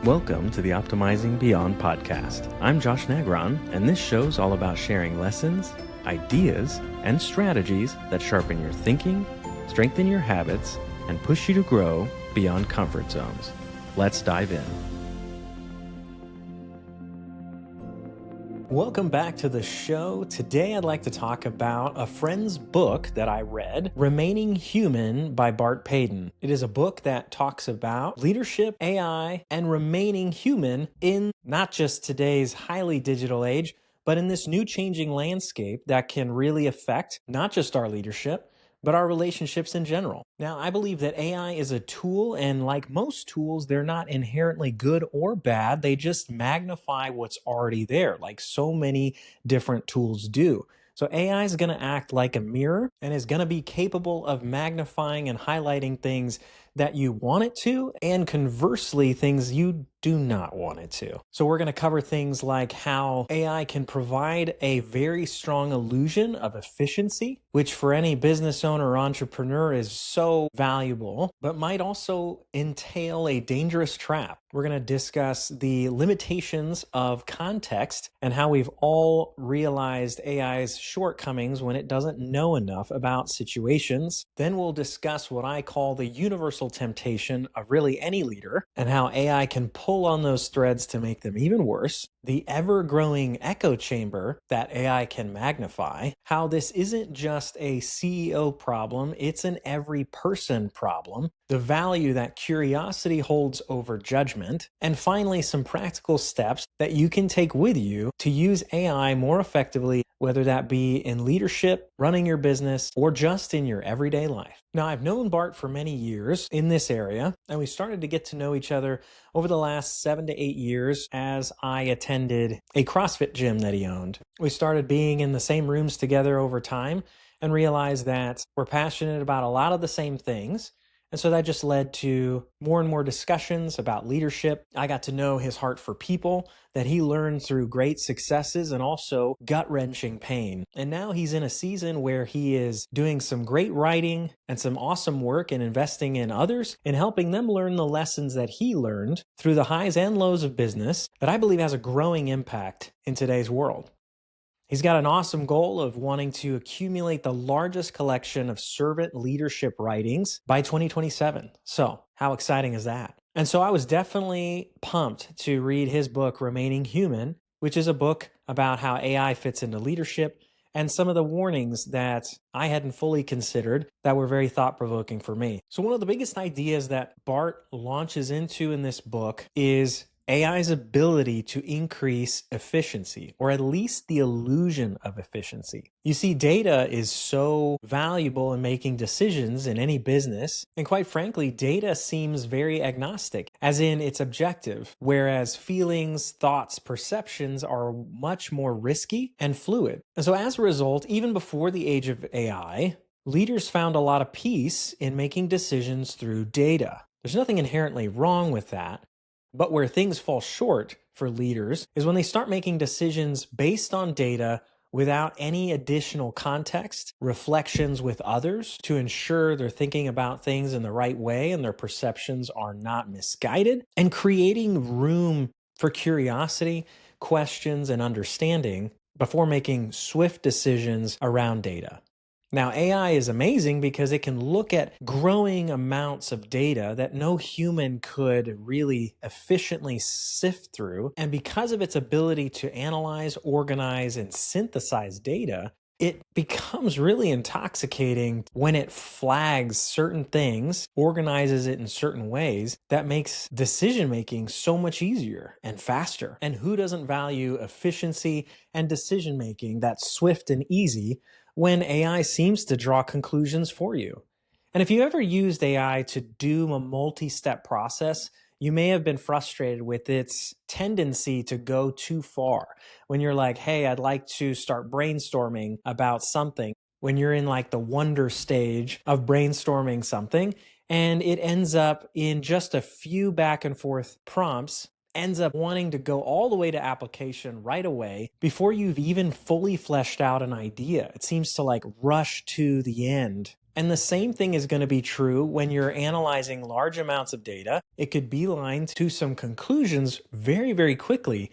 Welcome to the Optimizing Beyond podcast. I'm Josh Negron, and this show's all about sharing lessons, ideas, and strategies that sharpen your thinking, strengthen your habits, and push you to grow beyond comfort zones. Let's dive in. Welcome back to the show. Today I'd like to talk about a friend's book that I read, Remaining Human by Bart Paden. It is a book that talks about leadership, AI, and remaining human in not just today's highly digital age, but in this new changing landscape that can really affect not just our leadership, but our relationships in general. Now, I believe that AI is a tool, and like most tools, they're not inherently good or bad. They just magnify what's already there, like so many different tools do. So AI is going to act like a mirror and is going to be capable of magnifying and highlighting things that you want it to, and conversely, things you do not want it to. So we're going to cover things like how AI can provide a very strong illusion of efficiency, which for any business owner or entrepreneur is so valuable, but might also entail a dangerous trap. We're going to discuss the limitations of context and how we've all realized AI's shortcomings when it doesn't know enough about situations. Then we'll discuss what I call the universal temptation of really any leader and how AI can pull on those threads to make them even worse. The ever-growing echo chamber that AI can magnify, how this isn't just a CEO problem, it's an every person problem, the value that curiosity holds over judgment, and finally some practical steps that you can take with you to use AI more effectively, whether that be in leadership, running your business, or just in your everyday life. Now, I've known Bart for many years in this area, and we started to get to know each other over the last 7 to 8 years as I attended a CrossFit gym that he owned. We started being in the same rooms together over time and realized that we're passionate about a lot of the same things. And so that just led to more and more discussions about leadership. I got to know his heart for people that he learned through great successes and also gut-wrenching pain. And now he's in a season where he is doing some great writing and some awesome work and investing in others and helping them learn the lessons that he learned through the highs and lows of business that I believe has a growing impact in today's world. He's got an awesome goal of wanting to accumulate the largest collection of servant leadership writings by 2027. So how exciting is that? And so I was definitely pumped to read his book, Remaining Human, which is a book about how AI fits into leadership and some of the warnings that I hadn't fully considered that were very thought-provoking for me. So one of the biggest ideas that Bart launches into in this book is AI's ability to increase efficiency, or at least the illusion of efficiency. You see, data is so valuable in making decisions in any business, and quite frankly, data seems very agnostic, as in it's objective, whereas feelings, thoughts, perceptions are much more risky and fluid. And so as a result, even before the age of AI, leaders found a lot of peace in making decisions through data. There's nothing inherently wrong with that. But where things fall short for leaders is when they start making decisions based on data without any additional context, reflections with others to ensure they're thinking about things in the right way and their perceptions are not misguided, and creating room for curiosity, questions, and understanding before making swift decisions around data. Now, AI is amazing because it can look at growing amounts of data that no human could really efficiently sift through. And because of its ability to analyze, organize, and synthesize data, it becomes really intoxicating when it flags certain things, organizes it in certain ways that makes decision-making so much easier and faster. And who doesn't value efficiency and decision-making that's swift and easy when AI seems to draw conclusions for you? And if you ever used AI to do a multi-step process, you may have been frustrated with its tendency to go too far. When you're like, hey, I'd like to start brainstorming about something, when you're in like the wonder stage of brainstorming something, and it ends up in just a few back and forth prompts, ends up wanting to go all the way to application right away before you've even fully fleshed out an idea. It seems to like rush to the end And the same thing is going to be true when you're analyzing large amounts of data. It could beeline to some conclusions very, very quickly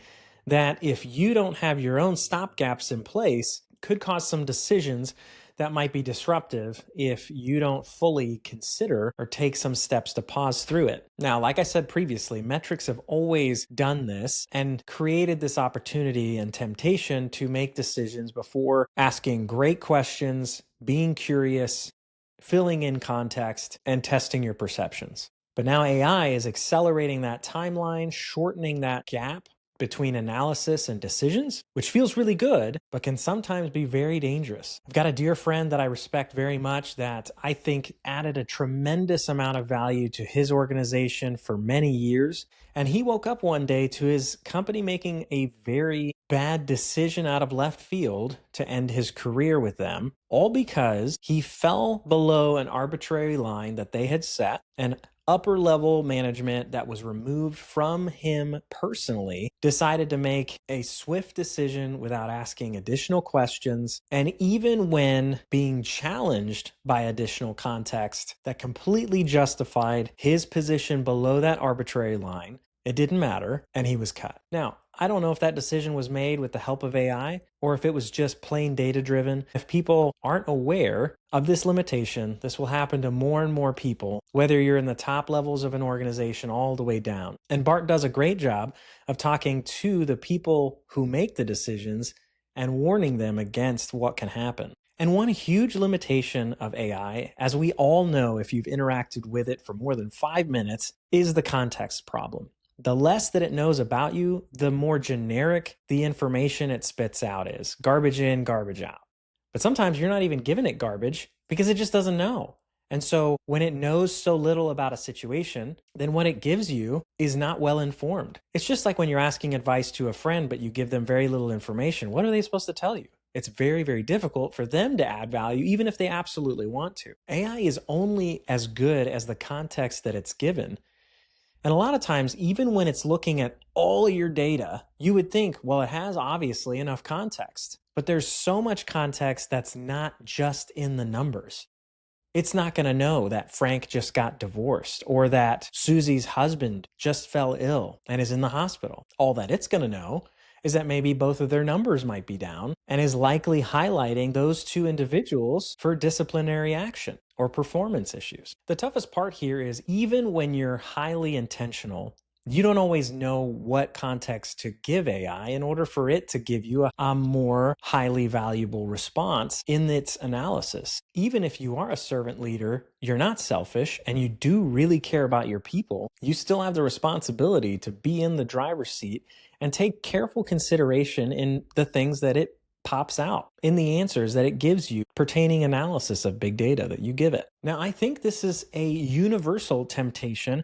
that if you don't have your own stopgaps in place, could cause some decisions that might be disruptive if you don't fully consider or take some steps to pause through it. Now, like I said previously, metrics have always done this and created this opportunity and temptation to make decisions before asking great questions, being curious, filling in context, and testing your perceptions. But now AI is accelerating that timeline, shortening that gap between analysis and decisions, which feels really good, but can sometimes be very dangerous. I've got a dear friend that I respect very much that I think added a tremendous amount of value to his organization for many years. And he woke up one day to his company making a very bad decision out of left field to end his career with them, all because he fell below an arbitrary line that they had set, and upper level management that was removed from him personally decided to make a swift decision without asking additional questions. And even when being challenged by additional context that completely justified his position below that arbitrary line, it didn't matter, and he was cut. Now, I don't know if that decision was made with the help of AI or if it was just plain data driven. If people aren't aware of this limitation, this will happen to more and more people, whether you're in the top levels of an organization all the way down. And Bart does a great job of talking to the people who make the decisions and warning them against what can happen. And one huge limitation of AI, as we all know if you've interacted with it for more than 5 minutes, is the context problem. The less that it knows about you, the more generic the information it spits out is. Garbage in, garbage out. But sometimes you're not even giving it garbage because it just doesn't know. And so when it knows so little about a situation, then what it gives you is not well informed. It's just like when you're asking advice to a friend, but you give them very little information. What are they supposed to tell you? It's very, very difficult for them to add value, even if they absolutely want to. AI is only as good as the context that it's given. And a lot of times, even when it's looking at all your data, you would think, well, it has obviously enough context. But there's so much context that's not just in the numbers. It's not going to know that Frank just got divorced or that Susie's husband just fell ill and is in the hospital. All that it's going to know is that maybe both of their numbers might be down and is likely highlighting those two individuals for disciplinary action or performance issues. The toughest part here is even when you're highly intentional, you don't always know what context to give AI in order for it to give you a more highly valuable response in its analysis. Even if you are a servant leader, you're not selfish, and you do really care about your people, you still have the responsibility to be in the driver's seat and take careful consideration in the things that it pops out, in the answers that it gives you pertaining analysis of big data that you give it. Now, I think this is a universal temptation.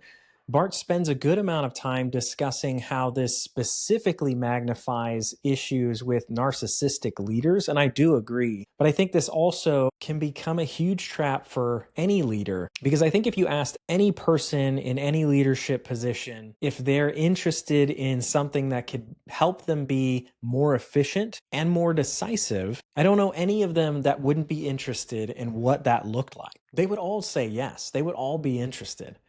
Bart spends a good amount of time discussing how this specifically magnifies issues with narcissistic leaders, and I do agree. But I think this also can become a huge trap for any leader, because I think if you asked any person in any leadership position if they're interested in something that could help them be more efficient and more decisive, I don't know any of them that wouldn't be interested in what that looked like. They would all say yes. They would all be interested.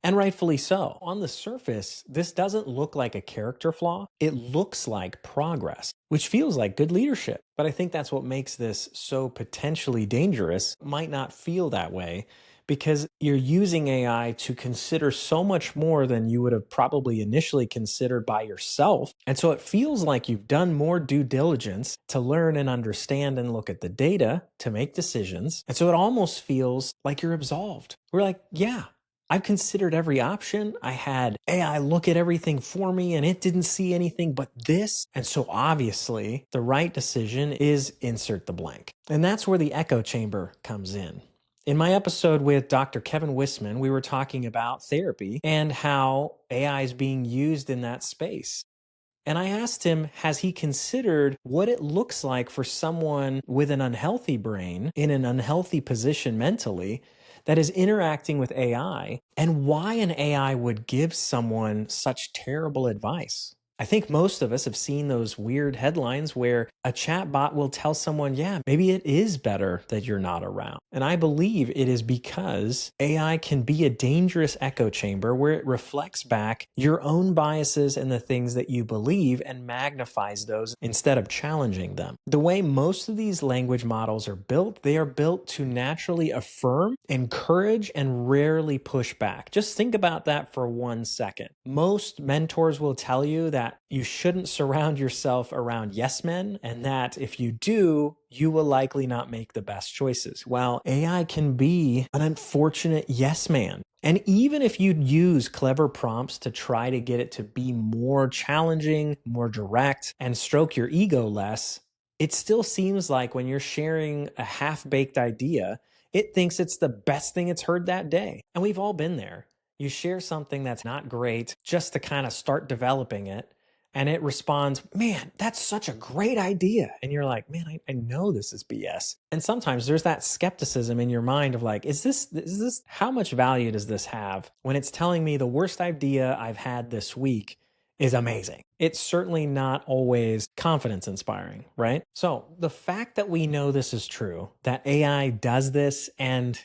And rightfully so. On the surface, this doesn't look like a character flaw. It looks like progress, which feels like good leadership. But I think that's what makes this so potentially dangerous. It might not feel that way because you're using AI to consider so much more than you would have probably initially considered by yourself. And so it feels like you've done more due diligence to learn and understand and look at the data to make decisions. And so it almost feels like you're absolved. We're like, yeah, I've considered every option. I had AI look at everything for me and it didn't see anything but this. And so obviously the right decision is insert the blank. And that's where the echo chamber comes in. In my episode with Dr. Kevin Wisman, we were talking about therapy and how AI is being used in that space. And I asked him, has he considered what it looks like for someone with an unhealthy brain in an unhealthy position mentally that is interacting with AI, and why an AI would give someone such terrible advice? I think most of us have seen those weird headlines where a chatbot will tell someone, yeah, maybe it is better that you're not around. And I believe it is because AI can be a dangerous echo chamber where it reflects back your own biases and the things that you believe and magnifies those instead of challenging them. The way most of these language models are built, they are built to naturally affirm, encourage, and rarely push back. Just think about that for 1 second. Most mentors will tell you that you shouldn't surround yourself around yes men, and that if you do, you will likely not make the best choices. Well, AI can be an unfortunate yes man. And even if you use clever prompts to try to get it to be more challenging, more direct, and stroke your ego less, it still seems like when you're sharing a half-baked idea, it thinks it's the best thing it's heard that day. And we've all been there. You share something that's not great just to kind of start developing it, and it responds, man, that's such a great idea. And you're like, man, I know this is BS. And sometimes there's that skepticism in your mind of like, is this, how much value does this have when it's telling me the worst idea I've had this week is amazing? It's certainly not always confidence inspiring, right? So the fact that we know this is true, that AI does this and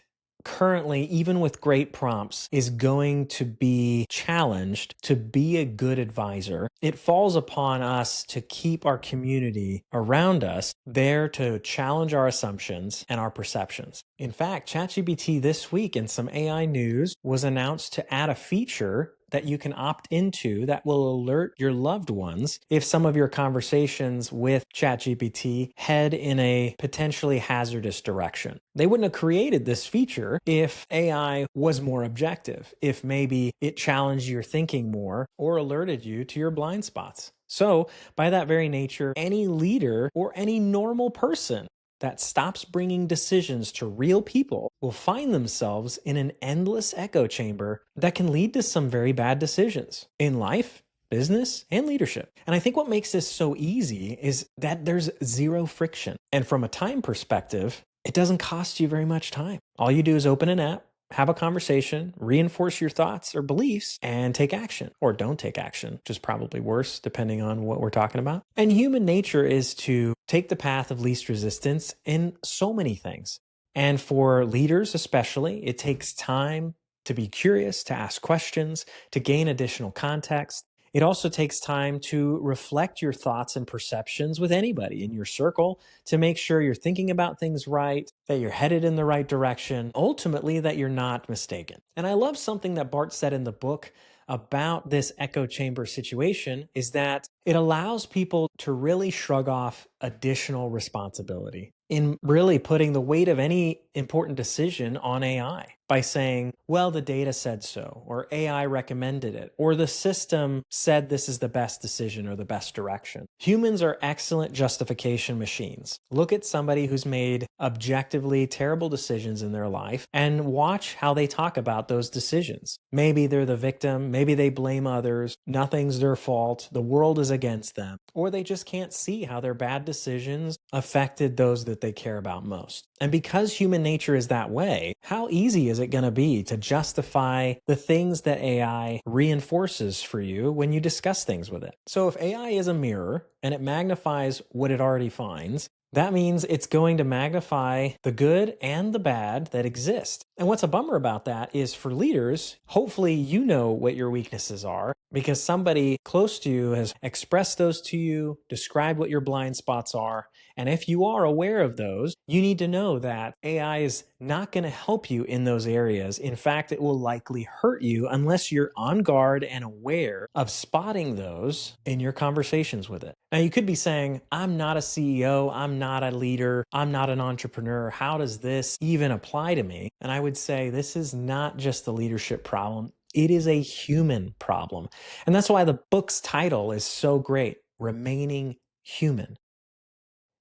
currently, even with great prompts, is going to be challenged to be a good advisor. It falls upon us to keep our community around us there to challenge our assumptions and our perceptions. In fact, ChatGPT this week in some AI news was announced to add a feature that you can opt into that will alert your loved ones if some of your conversations with ChatGPT head in a potentially hazardous direction. They wouldn't have created this feature if AI was more objective, if maybe it challenged your thinking more or alerted you to your blind spots. So, by that very nature, any leader or any normal person that stops bringing decisions to real people will find themselves in an endless echo chamber that can lead to some very bad decisions in life, business, and leadership. And I think what makes this so easy is that there's zero friction. And from a time perspective, it doesn't cost you very much time. All you do is open an app, have a conversation, reinforce your thoughts or beliefs, and take action. Or don't take action, which is probably worse depending on what we're talking about. And human nature is to take the path of least resistance in so many things. And for leaders especially, it takes time to be curious, to ask questions, to gain additional context. It also takes time to reflect your thoughts and perceptions with anybody in your circle to make sure you're thinking about things right, that you're headed in the right direction, ultimately that you're not mistaken. And I love something that Bart said in the book about this echo chamber situation is that it allows people to really shrug off additional responsibility in really putting the weight of any important decision on AI by saying, well, the data said so, or AI recommended it, or the system said this is the best decision or the best direction. Humans are excellent justification machines. Look at somebody who's made objectively terrible decisions in their life and watch how they talk about those decisions. Maybe they're the victim, maybe they blame others, nothing's their fault, the world is against them, or they just can't see how their bad decisions affected those that they care about most. And because human nature is that way, how easy is it going to be to justify the things that AI reinforces for you when you discuss things with it? So if AI is a mirror and it magnifies what it already finds, that means it's going to magnify the good and the bad that exist. And what's a bummer about that is for leaders, hopefully you know what your weaknesses are because somebody close to you has expressed those to you, described what your blind spots are. And if you are aware of those, you need to know that AI is not going to help you in those areas. In fact, it will likely hurt you unless you're on guard and aware of spotting those in your conversations with it. Now, you could be saying, I'm not a CEO, I'm not a leader, I'm not an entrepreneur. How does this even apply to me? And I would say this is not just a leadership problem. It is a human problem. And that's why the book's title is so great, Remaining Human.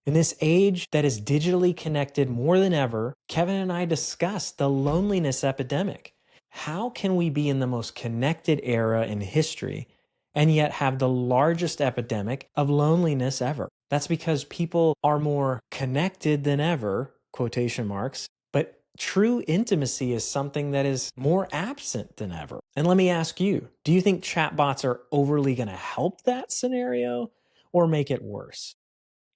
In this age that is digitally connected more than ever, Kevin and I discussed the loneliness epidemic. How can we be in the most connected era in history and yet have the largest epidemic of loneliness ever? That's because people are more connected than ever, quotation marks, but true intimacy is something that is more absent than ever. And let me ask you, do you think chatbots are overly going to help that scenario or make it worse?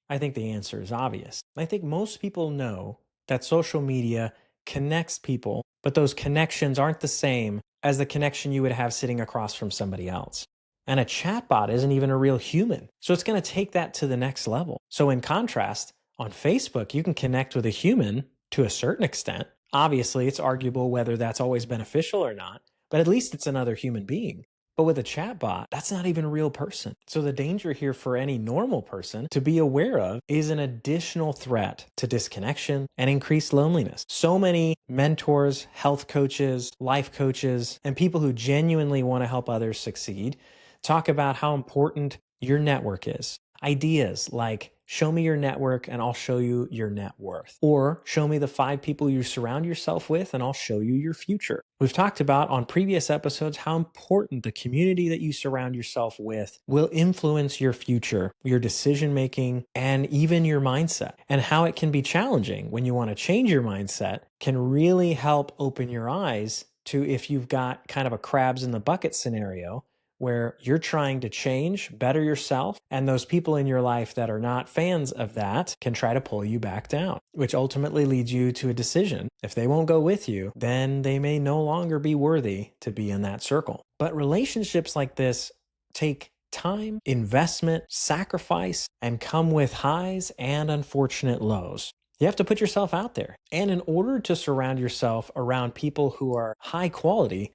I think the answer is obvious. I think most people know that social media connects people, but those connections aren't the same as the connection you would have sitting across from somebody else. And a chatbot isn't even a real human. So it's going to take that to the next level. So, in contrast, on Facebook, you can connect with a human to a certain extent. Obviously, it's arguable whether that's always beneficial or not, but at least it's another human being. But with a chatbot, that's not even a real person. So the danger here for any normal person to be aware of is an additional threat to disconnection and increased loneliness. So many mentors, health coaches, life coaches, and people who genuinely want to help others succeed talk about how important your network is. Ideas like, show me your network and I'll show you your net worth. Or show me the 5 people you surround yourself with and I'll show you your future. We've talked about on previous episodes how important the community that you surround yourself with will influence your future, your decision making, and even your mindset. And how it can be challenging when you want to change your mindset can really help open your eyes to if you've got kind of a crabs in the bucket scenario where you're trying to change, better yourself, and those people in your life that are not fans of that can try to pull you back down, which ultimately leads you to a decision. If they won't go with you, then they may no longer be worthy to be in that circle. But relationships like this take time, investment, sacrifice, and come with highs and unfortunate lows. You have to put yourself out there. And in order to surround yourself around people who are high quality,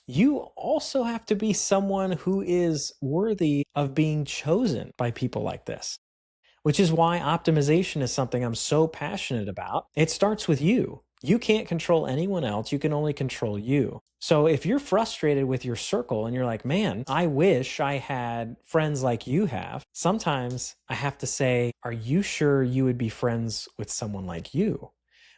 you also have to be someone who is worthy of being chosen by people like this, which is why optimization is something I'm so passionate about. It starts with you. You can't control anyone else. You can only control you. So if you're frustrated with your circle and you're like, man, I wish I had friends like you have, sometimes I have to say, are you sure you would be friends with someone like you?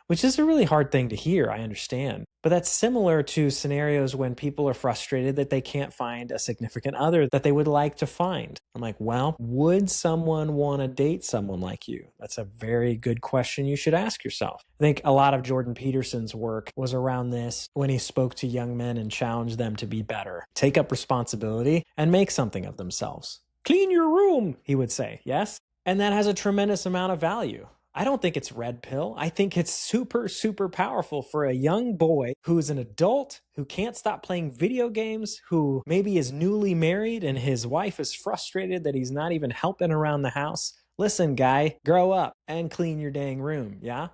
Which is a really hard thing to hear, I understand. But that's similar to scenarios when people are frustrated that they can't find a significant other that they would like to find. I'm like, well, would someone want to date someone like you? That's a very good question you should ask yourself. I think a lot of Jordan Peterson's work was around this when he spoke to young men and challenged them to be better, take up responsibility, and make something of themselves. Clean your room, he would say, yes? And that has a tremendous amount of value. I don't think it's red pill. I think it's super, super powerful for a young boy who's an adult, who can't stop playing video games, who maybe is newly married and his wife is frustrated that he's not even helping around the house. Listen, guy, grow up and clean your dang room, yeah?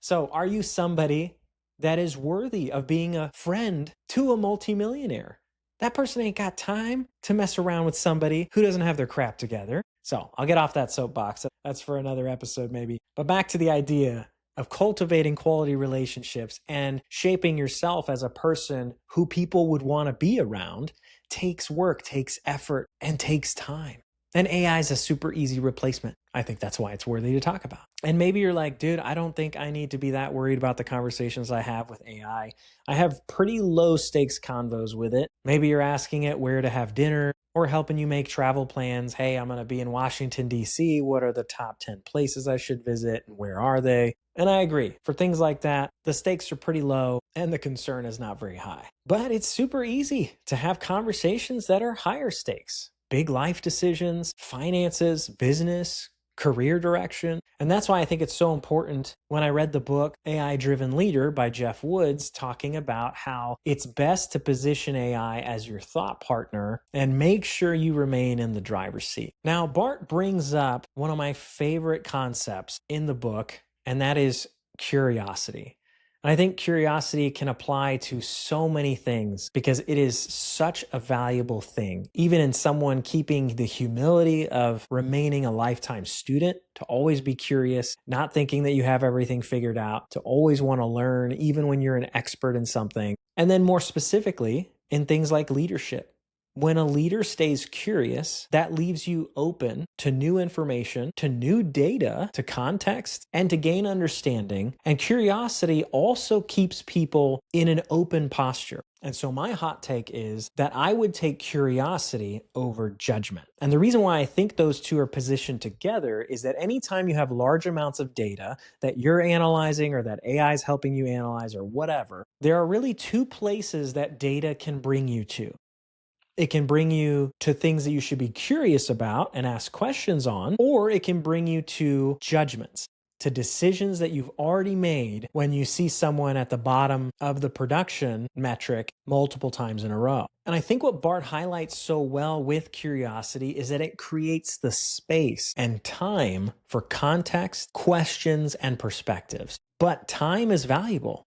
So are you somebody that is worthy of being a friend to a multimillionaire? That person ain't got time to mess around with somebody who doesn't have their crap together. So I'll get off that soapbox. That's for another episode maybe. But back to the idea of cultivating quality relationships and shaping yourself as a person who people would want to be around takes work, takes effort, and takes time. And AI is a super easy replacement. I think that's why it's worthy to talk about. And maybe you're like, dude, I don't think I need to be that worried about the conversations I have with AI. I have pretty low stakes convos with it. Maybe you're asking it where to have dinner or helping you make travel plans. Hey, I'm going to be in Washington, D.C. What are the top 10 places I should visit and where are they? And I agree. For things like that, the stakes are pretty low and the concern is not very high. But it's super easy to have conversations that are higher stakes. Big life decisions, finances, business, career direction. And that's why I think it's so important when I read the book AI Driven Leader by Jeff Woods, talking about how it's best to position AI as your thought partner and make sure you remain in the driver's seat. Now, Bart brings up one of my favorite concepts in the book, and that is curiosity. And I think curiosity can apply to so many things because it is such a valuable thing. Even in someone keeping the humility of remaining a lifetime student, to always be curious, not thinking that you have everything figured out, to always want to learn, even when you're an expert in something. And then more specifically, in things like leadership. When a leader stays curious, that leaves you open to new information, to new data, to context, and to gain understanding. And curiosity also keeps people in an open posture. And so my hot take is that I would take curiosity over judgment. And the reason why I think those two are positioned together is that anytime you have large amounts of data that you're analyzing or that AI is helping you analyze or whatever, there are really two places that data can bring you to. It can bring you to things that you should be curious about and ask questions on, or it can bring you to judgments, to decisions that you've already made when you see someone at the bottom of the production metric multiple times in a row. And I think what Bart highlights so well with curiosity is that it creates the space and time for context, questions, and perspectives. But time is valuable.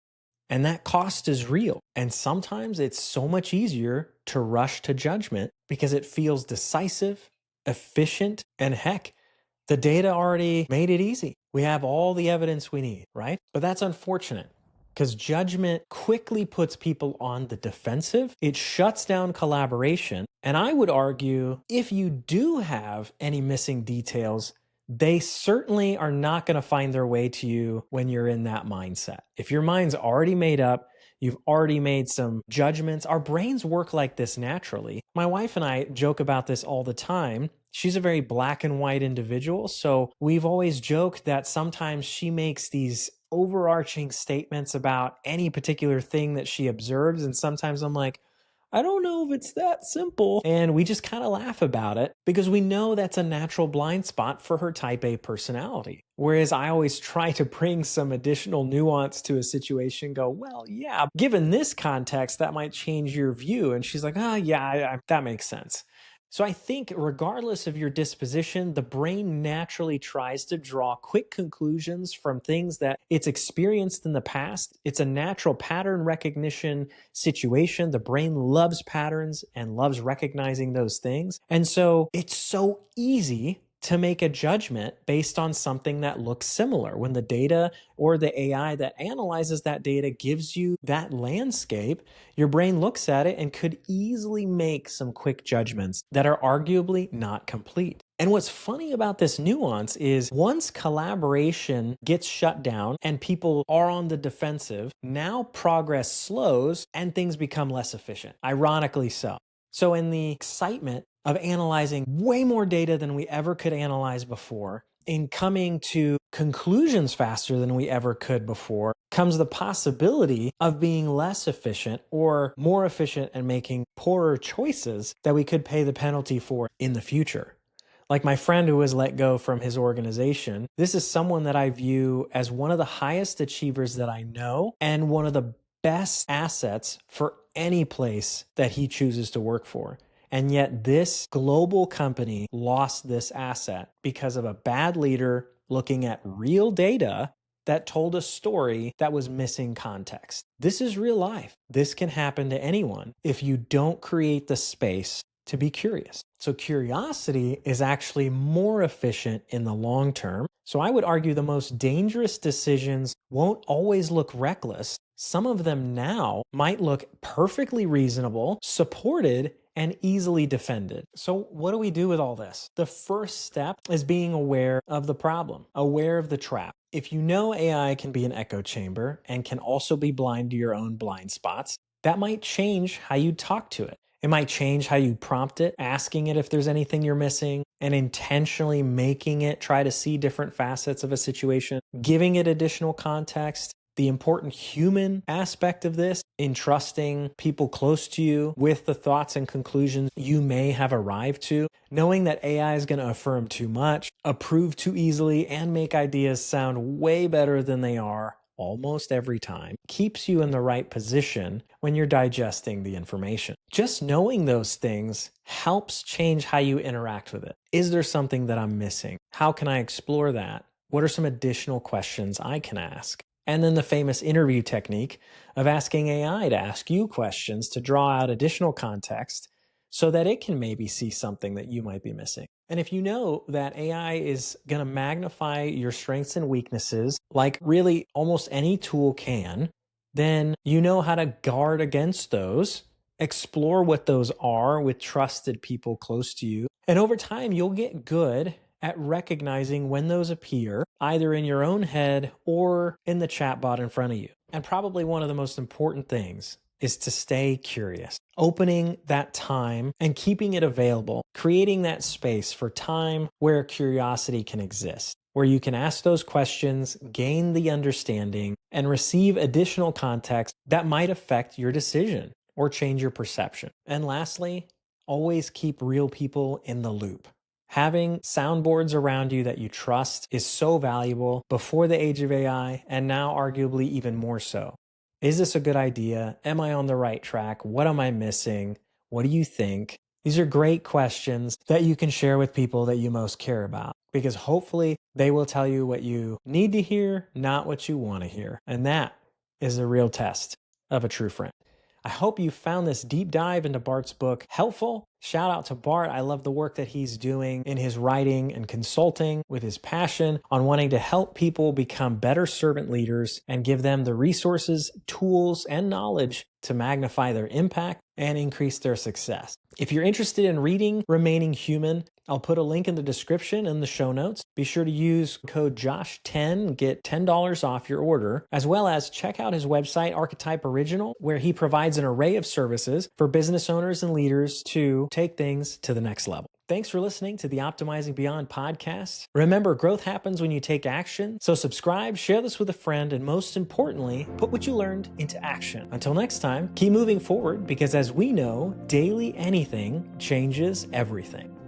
And that cost is real. And sometimes it's so much easier to rush to judgment because it feels decisive, efficient, and heck, the data already made it easy. We have all the evidence we need, right? But that's unfortunate because judgment quickly puts people on the defensive. It shuts down collaboration. And I would argue if you do have any missing details, they certainly are not going to find their way to you when you're in that mindset. If your mind's already made up, you've already made some judgments. Our brains work like this naturally. My wife and I joke about this all the time. She's a very black and white individual. So we've always joked that sometimes she makes these overarching statements about any particular thing that she observes. And sometimes I'm like, I don't know if it's that simple. And we just kind of laugh about it because we know that's a natural blind spot for her type A personality. Whereas I always try to bring some additional nuance to a situation, go, well, yeah, given this context, that might change your view. And she's like, that makes sense. So I think regardless of your disposition, the brain naturally tries to draw quick conclusions from things that it's experienced in the past. It's a natural pattern recognition situation. The brain loves patterns and loves recognizing those things. And so it's so easy to make a judgment based on something that looks similar. When the data or the AI that analyzes that data gives you that landscape, your brain looks at it and could easily make some quick judgments that are arguably not complete. And what's funny about this nuance is once collaboration gets shut down and people are on the defensive, now progress slows and things become less efficient, ironically so. So in the excitement of analyzing way more data than we ever could analyze before, in coming to conclusions faster than we ever could before, comes the possibility of being less efficient or more efficient and making poorer choices that we could pay the penalty for in the future. Like my friend who was let go from his organization, this is someone that I view as one of the highest achievers that I know and one of the best assets for any place that he chooses to work for. And yet this global company lost this asset because of a bad leader looking at real data that told a story that was missing context. This is real life. This can happen to anyone if you don't create the space to be curious. So curiosity is actually more efficient in the long term. So I would argue the most dangerous decisions won't always look reckless. Some of them now might look perfectly reasonable, supported, and easily defended. So what do we do with all this? The first step is being aware of the problem, aware of the trap. If you know AI can be an echo chamber and can also be blind to your own blind spots, that might change how you talk to it. It might change how you prompt it, asking it if there's anything you're missing, and intentionally making it try to see different facets of a situation, giving it additional context. The important human aspect of this, entrusting people close to you with the thoughts and conclusions you may have arrived to, knowing that AI is going to affirm too much, approve too easily, and make ideas sound way better than they are almost every time, keeps you in the right position when you're digesting the information. Just knowing those things helps change how you interact with it. Is there something that I'm missing? How can I explore that? What are some additional questions I can ask? And then the famous interview technique of asking AI to ask you questions to draw out additional context so that it can maybe see something that you might be missing. And if you know that AI is going to magnify your strengths and weaknesses like really almost any tool can, then you know how to guard against those, explore what those are with trusted people close to you. And over time, you'll get good at recognizing when those appear, either in your own head or in the chatbot in front of you. And probably one of the most important things is to stay curious, opening that time and keeping it available, creating that space for time where curiosity can exist, where you can ask those questions, gain the understanding, and receive additional context that might affect your decision or change your perception. And lastly, always keep real people in the loop. Having soundboards around you that you trust is so valuable before the age of AI, and now arguably even more so. Is this a good idea? Am I on the right track? What am I missing? What do you think? These are great questions that you can share with people that you most care about, because hopefully they will tell you what you need to hear, not what you want to hear. And that is the real test of a true friend. I hope you found this deep dive into Bart's book helpful. Shout out to Bart. I love the work that he's doing in his writing and consulting with his passion on wanting to help people become better servant leaders and give them the resources, tools, and knowledge to magnify their impact and increase their success. If you're interested in reading Remaining Human, I'll put a link in the description and the show notes. Be sure to use code JOSH10, get $10 off your order, as well as check out his website, Archetype Original, where he provides an array of services for business owners and leaders to take things to the next level. Thanks for listening to the Optimizing Beyond podcast. Remember, growth happens when you take action. So subscribe, share this with a friend, and most importantly, put what you learned into action. Until next time, keep moving forward, because as we know, daily anything changes everything.